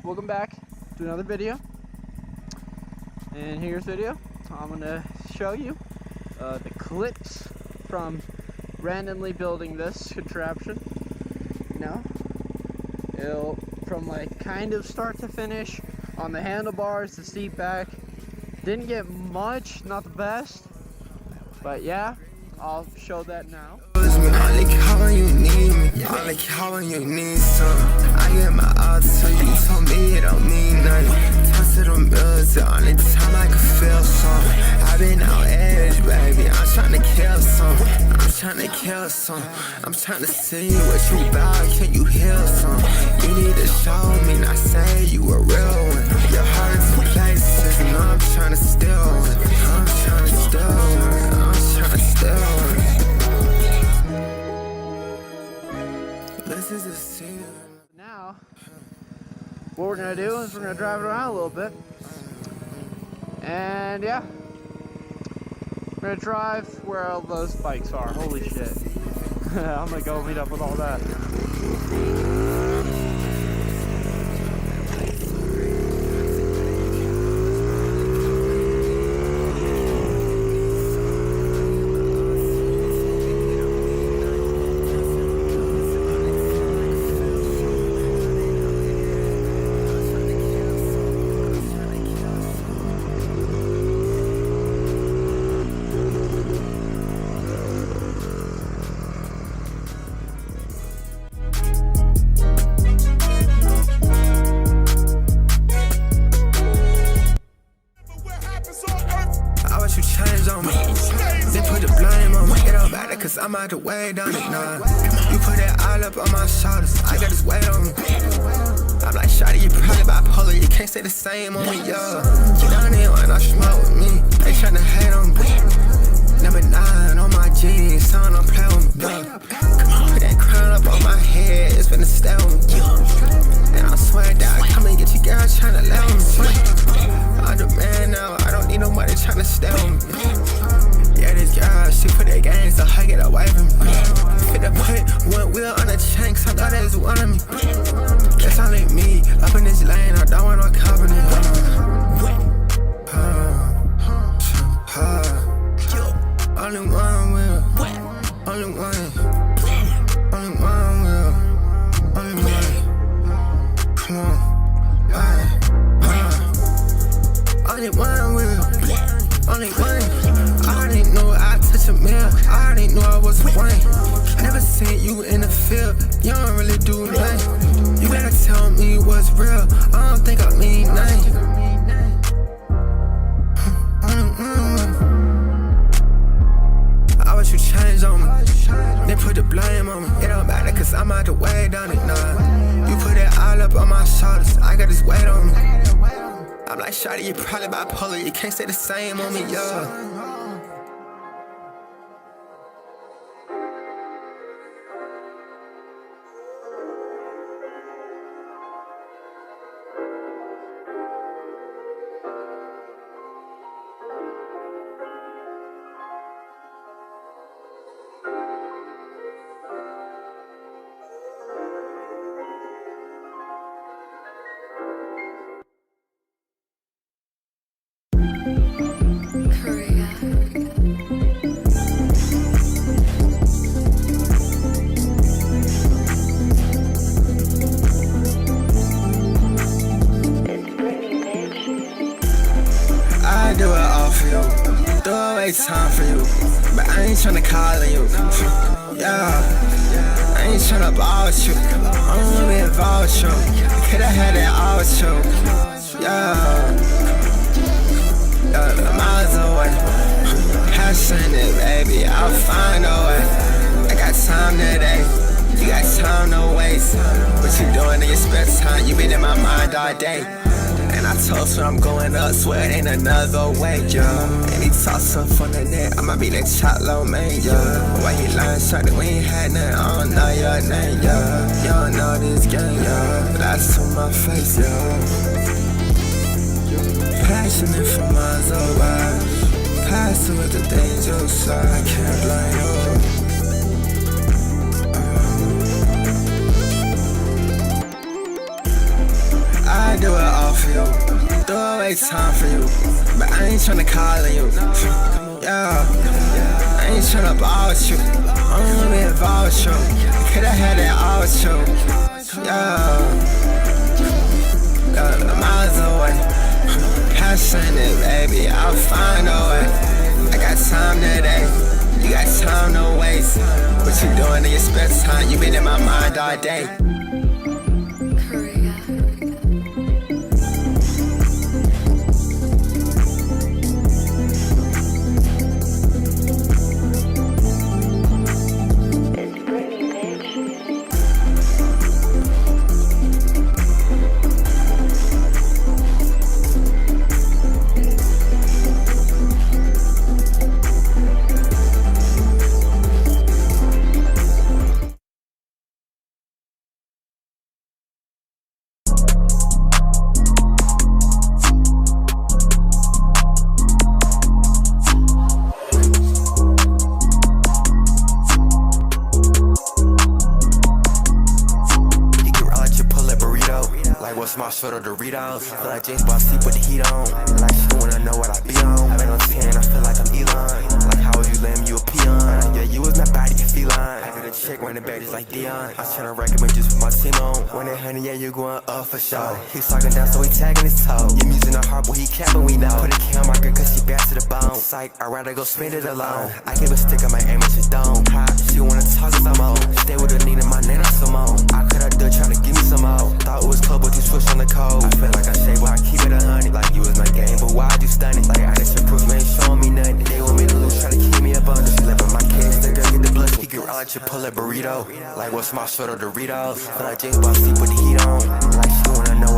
Welcome back to another video. And here's video. I'm gonna show you the clips from randomly building this contraption. It'll from like kind of start to finish on the handlebars, the seat back. Didn't get much, not the best, but yeah, I'll show that now. I like how when you need me, I like how when you need some. I get my odds, so you told me it don't mean nothing. Toss to the music, only time I can feel some. I've been out edge, baby, I'm trying to kill some. I'm trying to kill some. I'm trying to see what you about, can you heal some? You need to show me, not say you a real one. Your heart is in places, and I'm trying to steal one. I'm trying to steal one, I'm trying to steal one. Now, what we're gonna do is we're gonna drive it around a little bit, and yeah, we're gonna drive where all those bikes are. Holy shit! I'm gonna go meet up with all that. Cause I'm out the way, don't it, nah. You put it all up on my shoulders, I got this weight on me. I'm like, shawty, you probably bipolar, you can't stay the same on me, yo. You don't even wanna smoke with me, they tryna hate on me. Number 9 on my jeans, son, don't play with me, yo. Put that crown up on my head, it's finna stay on me, yo. And I swear that I come and get you, girl, tryna lay on me. I'm the man now, I don't need nobody tryna stay on me. Yeah, this girl, she put that game, so I get away from me. Finna put one wheel on the chain, so I know that's one of me. That's only me, up in this lane, I don't want no company. Only one wheel, only one. Only one wheel, only one. Come on, only one wheel, only one. I already knew I touched a meal, I already knew I was a wine. Never seen you in the field, you don't really do nothing. You gotta tell me what's real, I don't think I mean nothing. I wish you changed on me, then put the blame on me. It don't matter cause I'm out the way, don't it, nah. You put it all up on my shoulders, I got this weight on me. I'm like, shawty, you probably bipolar, you can't stay the same on me, yo. I do it all for you, do away time for you, but I ain't tryna call on you. Yeah, I ain't tryna ball with you, I don't wanna be involved with you. Coulda had that all with you. Yeah, miles away, passion it, baby, I'll find a way. I got time today, you got time to waste. What you doing in your spare time? You been in my mind all day. And I toast when I'm going up, swear it ain't another way, yeah. And he toss up on the net, I'ma be that chotlo man, yeah. Why he lying, shawty, we ain't had nothing, I don't know your name, yeah. You don't know this game, yeah. Lies to my face, yeah. Passionate for miles away, passive with the danger side, can't blame you. do it all for you. Throw away time for you. But I ain't tryna call on you. Yeah, I ain't tryna ball with you. I don't wanna be involved with you. Coulda had it all with you. Yeah, miles away. Passion it, baby, I'll find a way. I got time today. You got time to waste. What you doing in your spare time? You been in my mind all day. Smart short of Doritos. Feel like James Bond sleep with the heat on. Like she wanna know what I be on. I've been on 10, I feel like I'm Elon. Like how was you lame, you a peon. Yeah, you was my body, you feline. I got a chick running back just like Dion. I was tryna recommend just for my team on. When they honey, yeah, you going up for sure. He's talking down, so he tagging his toe. You using the heart, boy, he capping, we know. Put a K on my girl, cause she bad to the bone. Psych, I'd rather go spend it alone. I give a stick, I might aim at your dome. Hot, she wanna talk some more. Stay with her, Nina, my nana some more. I could have done tryna give me some more. Thought it was cold, but you switched on the code. I feel like I say, but I keep it 100. Like you was my game, but why'd you stun it? Like I just your proof, man, showing me nothing. They want me to lose, try to keep me up under. She living my kids, the girl get the blood. He can ride like Chipotle burrito. Like what's my short of Doritos? Feel like James Bond sleep with the heat on. Like she wanna know